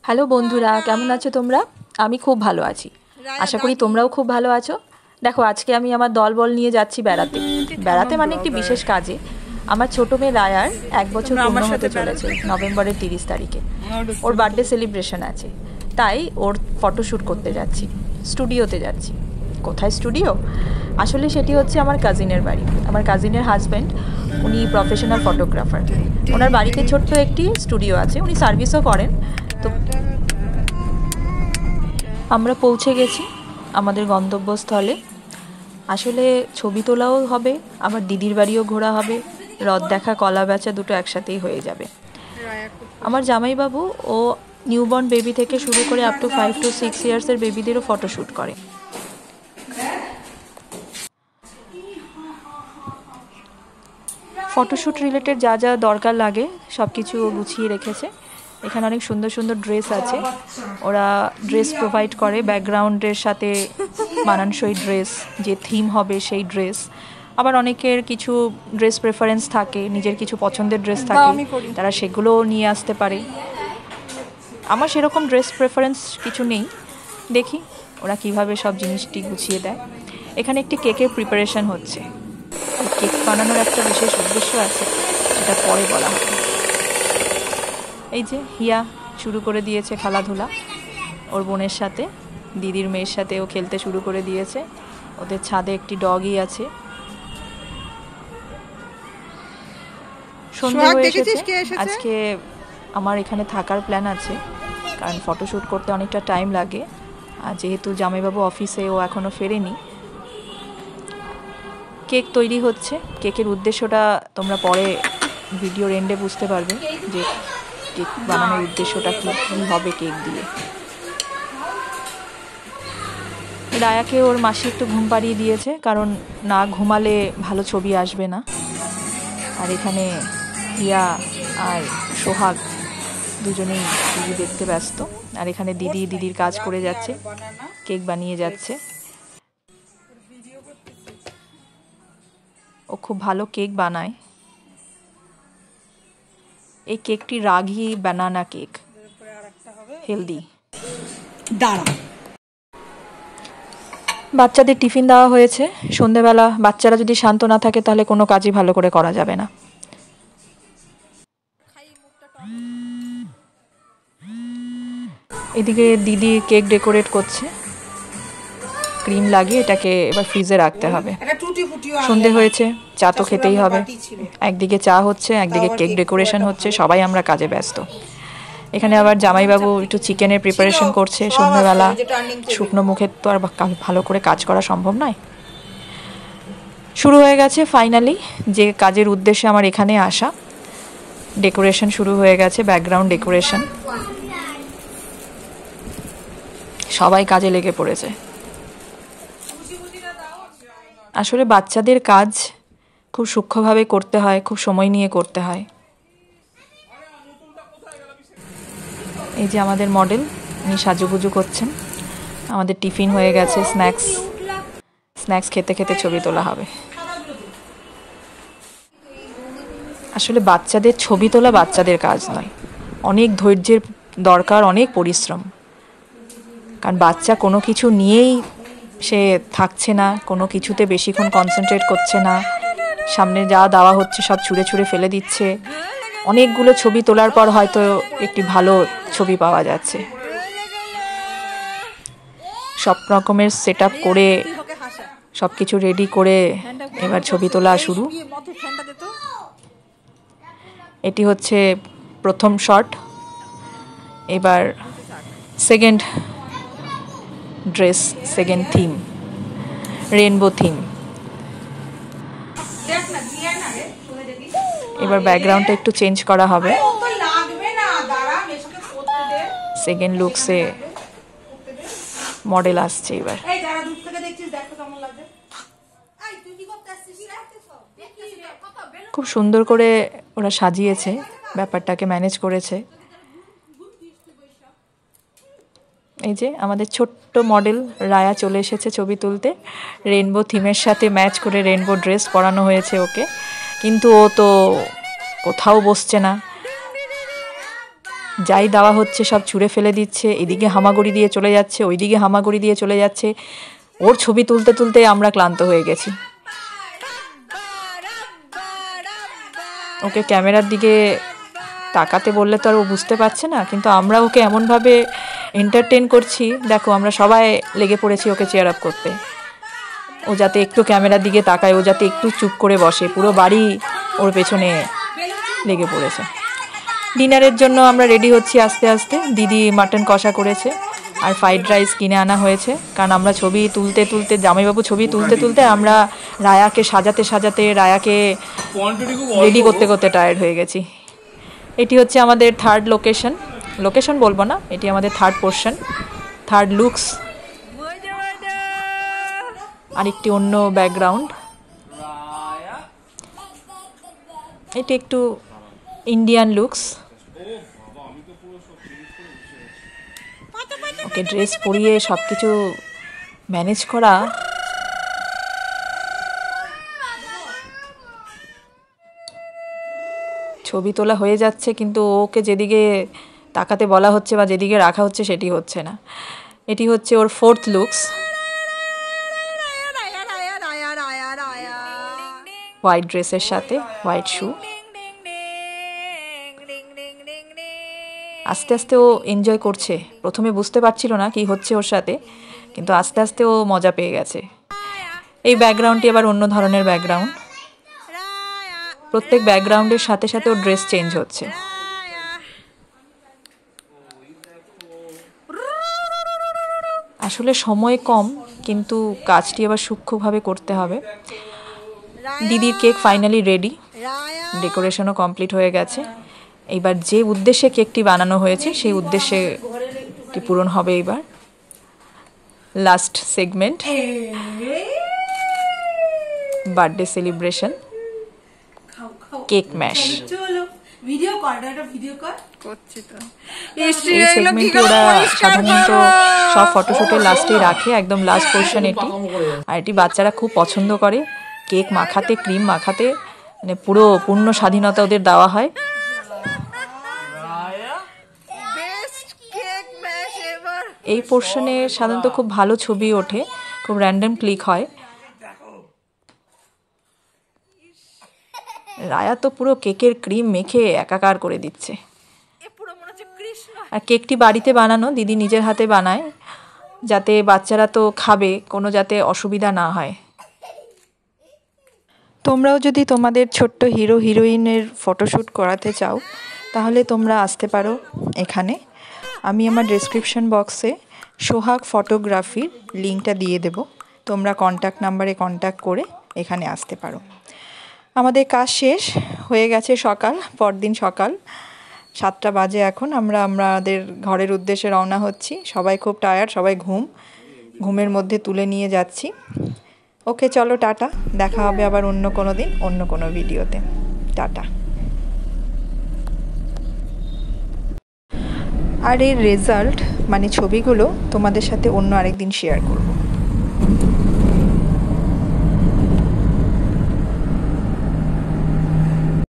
Hello বন্ধুরা, কেমন আছো তোমরা? আমি খুব ভালো আছি। আশা করি তোমরাও খুব ভালো আছো। দেখো, আজকে আমি আমার দলবল নিয়ে যাচ্ছি বেড়াতে। বেড়াতে মানে একটি বিশেষ কাজে। আমার ছোট মেয়ে রায়ার 1 বছর পূর্ণ হতে চলেছে নভেম্বরের 30 তারিখে। ওর বার্থডে সেলিব্রেশন আছে, তাই ওর ফটোশ্যুট করতে যাচ্ছি, স্টুডিওতে যাচ্ছি। কোথায় স্টুডিও? আসলে সেটি হচ্ছে আমার কাজিনের বাড়ি। আমার কাজিনের হাজব্যান্ড, উনি প্রফেশনাল ফটোগ্রাফার। ওনার বাড়িতে ছোট্ট একটি স্টুডিও আছে, উনি সার্ভিসও করেন। তো আমরা পৌঁছে গেছি আমাদের গন্তব্যস্থলে। আসলে ছবি তোলাও হবে, আবার দিদির বাড়িও ঘোরা হবে, হ্রদ দেখা, কলা বেচা দুটো একসাথেই হয়ে যাবে। আমার জামাইবাবু ও নিউবর্ন বেবি থেকে শুরু করে আপ টু 5 to 6 ইয়ার্সের বেবিদেরও ফটোশ্যুট করে। ফটোশ্যুট রিলেটেড যা যা দরকার লাগে সব কিছু গুছিয়ে রেখেছে। এখানে অনেক সুন্দর সুন্দর ড্রেস আছে, ওরা ড্রেস প্রোভাইড করে, ব্যাকগ্রাউন্ডের সাথে মানানসই ড্রেস, যে থিম হবে সেই ড্রেস। আবার অনেকের কিছু ড্রেস প্রেফারেন্স থাকে, নিজের কিছু পছন্দের ড্রেস থাকে, তারা সেগুলোও নিয়ে আসতে পারে। আমার সেরকম ড্রেস প্রেফারেন্স কিছু নেই, দেখি ওরা কিভাবে সব জিনিসটি গুছিয়ে দেয়। এখানে একটি কেকের প্রিপারেশন হচ্ছে। কেক বানানোর একটা বিশেষ উদ্দেশ্য আছে, সেটা পরে বলা হবে। এই যে হিয়া শুরু করে দিয়েছে খেলাধুলা ওর বোনের সাথে, দিদির মেয়ের সাথে ও খেলতে শুরু করে দিয়েছে। ওদের ছাদে একটি ডগই আছে। সন্ধ্যা হয়ে এসেছে। আজকে আমার এখানে থাকার প্ল্যান আছে, কারণ ফটোশ্যুট করতে অনেকটা টাইম লাগে, আর যেহেতু জামাইবাবু অফিসে, ও এখনও ফেরেনি। কেক তৈরি হচ্ছে। কেকের উদ্দেশ্যটা তোমরা পরে ভিডিওর এন্ডে বুঝতে পারবে, যে কেক বানানোর উদ্দেশ্যটা কী হবে কেক দিয়ে। রায়াকে ওর মাসি একটু ঘুম পাড়িয়ে দিয়েছে, কারণ না ঘুমালে ভালো ছবি আসবে না। আর এখানে হিয়া আর সোহাগ দুজনেই টিভি দেখতে ব্যস্ত। আর এখানে দিদির কাজ করে যাচ্ছে, কেক বানিয়ে যাচ্ছে। ও খুব ভালো কেক বানায়। এই কেকটি রাগি বানানা কেক, হেলদি। বাচ্চাদের টিফিন দেওয়া হয়েছে। সন্ধেবেলা বাচ্চারা যদি শান্ত না থাকে তাহলে কোনো কাজই ভালো করে করা যাবে না। এদিকে দিদি কেক ডেকোরেট করছে, ক্রিম লাগিয়ে এটাকে এবার ফ্রিজে রাখতে হবে। সন্ধে হয়েছে, চা তো খেতেই হবে। একদিকে চা হচ্ছে, একদিকে কেক ডেকোরেশন হচ্ছে, সবাই আমরা কাজে ব্যস্ত। এখানে আবার জামাইবাবু একটু চিকেনের প্রিপারেশন করছে। সন্ধ্যাবেলা শুকনো মুখে তো আর ভালো করে কাজ করা সম্ভব নয়। শুরু হয়ে গেছে ফাইনালি যে কাজের উদ্দেশ্যে আমার এখানে আসা। ডেকোরেশন শুরু হয়ে গেছে, ব্যাকগ্রাউন্ড ডেকোরেশন। সবাই কাজে লেগে পড়েছে। আসলে বাচ্চাদের কাজ খুব সূক্ষ্মভাবে করতে হয়, খুব সময় নিয়ে করতে হয়। এই যে আমাদের মডেল, উনি সাজুগুজু করছেন। আমাদের টিফিন হয়ে গেছে, স্ন্যাক্স খেতে খেতে ছবি তোলা হবে। আসলে বাচ্চাদের ছবি তোলা বাচ্চাদের কাজ নয়, অনেক ধৈর্যের দরকার, অনেক পরিশ্রম। কারণ বাচ্চা কোনো কিছু নিয়েই সে থাকছে না, কোনো কিছুতে বেশিক্ষণ কনসেন্ট্রেট করছে না, সামনে যা দেওয়া হচ্ছে সব ছুঁড়ে ছুঁড়ে ফেলে দিচ্ছে। অনেকগুলো ছবি তোলার পর হয়তো একটি ভালো ছবি পাওয়া যাচ্ছে। সব রকমের সেট আপ করে, সব কিছু রেডি করে এবার ছবি তোলা শুরু। এটি হচ্ছে প্রথম শট। এবার second dress, second theme, rainbow theme. এবার ব্যাকগ্রাউন্ডটা একটু চেঞ্জ করা হবে। সেকেন্ড লুকসে মডেল আসছে এবার। খুব সুন্দর করে ওরা সাজিয়েছে, ব্যাপারটাকে ম্যানেজ করেছে। এই যে আমাদের ছোট্ট মডেল রায়া চলে এসেছে ছবি তুলতে। রেনবো থিমের সাথে ম্যাচ করে রেনবো ড্রেস পরানো হয়েছে ওকে, কিন্তু ও তো কোথাও বসছে না। যাই দেওয়া হচ্ছে সব ছুঁড়ে ফেলে দিচ্ছে, এদিকে হামাগুড়ি দিয়ে চলে যাচ্ছে, ওইদিকে হামাগুড়ি দিয়ে চলে যাচ্ছে। ওর ছবি তুলতে তুলতে আমরা ক্লান্ত হয়ে গেছি। ওকে ক্যামেরার দিকে তাকাতে বললে তো আর ও বুঝতে পারছে না, কিন্তু আমরা ওকে এমনভাবে এন্টারটেন করছি, দেখো আমরা সবাই লেগে পড়েছি ওকে চেয়ার আপ করতে। ও যাতে একটু ক্যামেরার দিকে তাকায়, ও যাতে একটু চুপ করে বসে, পুরো বাড়ি ওর পেছনে লেগে পড়েছে। ডিনারের জন্য আমরা রেডি হচ্ছি আস্তে আস্তে। দিদি মাটন কষা করেছে আর ফ্রাইড রাইস কিনে আনা হয়েছে, কারণ আমরা ছবি তুলতে তুলতে, জামাইবাবু ছবি তুলতে তুলতে আমরা রায়াকে সাজাতে সাজাতে, রায়াকে রেডি করতে করতে টায়ার্ড হয়ে গেছি। এটি হচ্ছে আমাদের থার্ড লোকেশন বলবো না, এটি আমাদের থার্ড পোর্শন, থার্ড লুকস। আরেকটি অন্য ব্যাকগ্রাউন্ড, এটি একটু ইন্ডিয়ান লুকস। ওকে ড্রেস পরিয়ে সব কিছু ম্যানেজ করা ছবি তোলা হয়ে যাচ্ছে, কিন্তু ওকে যেদিকে তাকাতে বলা হচ্ছে বা যেদিকে রাখা হচ্ছে সেটি হচ্ছে না। এটি হচ্ছে ওর ফোর্থ লুকস, হোয়াইট ড্রেসের সাথে হোয়াইট শু। আস্তে আস্তে ও এনজয় করছে, প্রথমে বুঝতে পারছিল না কি হচ্ছে ওর সাথে, কিন্তু আস্তে আস্তে ও মজা পেয়ে গেছে। এই ব্যাকগ্রাউন্ডটি আবার অন্য ধরনের ব্যাকগ্রাউন্ড, প্রত্যেক ব্যাকগ্রাউন্ডের সাথে সাথে ওর ড্রেস চেঞ্জ হচ্ছে। আসলে সময় কম, কিন্তু কাজটি আবার সূক্ষ্মভাবে করতে হবে। দিদির কেক ফাইনালি রেডি, ডেকোরেশনও কমপ্লিট হয়ে গেছে। এইবার যে উদ্দেশ্যে কেকটি বানানো হয়েছে সেই উদ্দেশ্যে পূরণ হবে। এবার last segment, birthday celebration, cake mash. এই সেগমেন্টে ওরা সাধারণত সব ফটোশুটের লাস্টে রাখে, একদম লাস্ট পোর্শন এটি। আর এটি বাচ্চারা খুব পছন্দ করে, কেক মাখাতে, ক্রিম মাখাতে, মানে পুরো পূর্ণ স্বাধীনতা ওদের দেওয়া হয়। এই পোর্শনে সাধারণত খুব ভালো ছবি ওঠে, খুব র্যান্ডম ক্লিক হয়। রায়া তো পুরো কেকের ক্রিম মেখে একাকার করে দিচ্ছে। আর কেকটি বাড়িতে বানানো, দিদি নিজের হাতে বানায়, যাতে বাচ্চারা তো খাবে, কোনো যাতে অসুবিধা না হয়। তোমরাও যদি তোমাদের ছোট্ট হিরো হিরোইনের ফটোশ্যুট করাতে চাও তাহলে তোমরা আসতে পারো এখানে। আমি আমার ডেসক্রিপশন বক্সে সোহাগ ফটোগ্রাফির লিঙ্কটা দিয়ে দেব, তোমরা কন্ট্যাক্ট নাম্বারে কন্ট্যাক্ট করে এখানে আসতে পারো। আমাদের কাজ শেষ হয়ে গেছে, পরদিন সকাল 7টা বাজে এখন। আমরা আমাদের ঘরের উদ্দেশ্যে রওনা হচ্ছি। সবাই খুব টায়ার্ড, সবাই ঘুমের মধ্যে তুলে নিয়ে যাচ্ছি। ওকে চলো, টাটা, দেখা হবে আবার অন্য কোনো দিন, অন্য কোনো ভিডিওতে। টাটা। আর এর রেজাল্ট মানে ছবিগুলো তোমাদের সাথে অন্য আরেকদিন শেয়ার করব।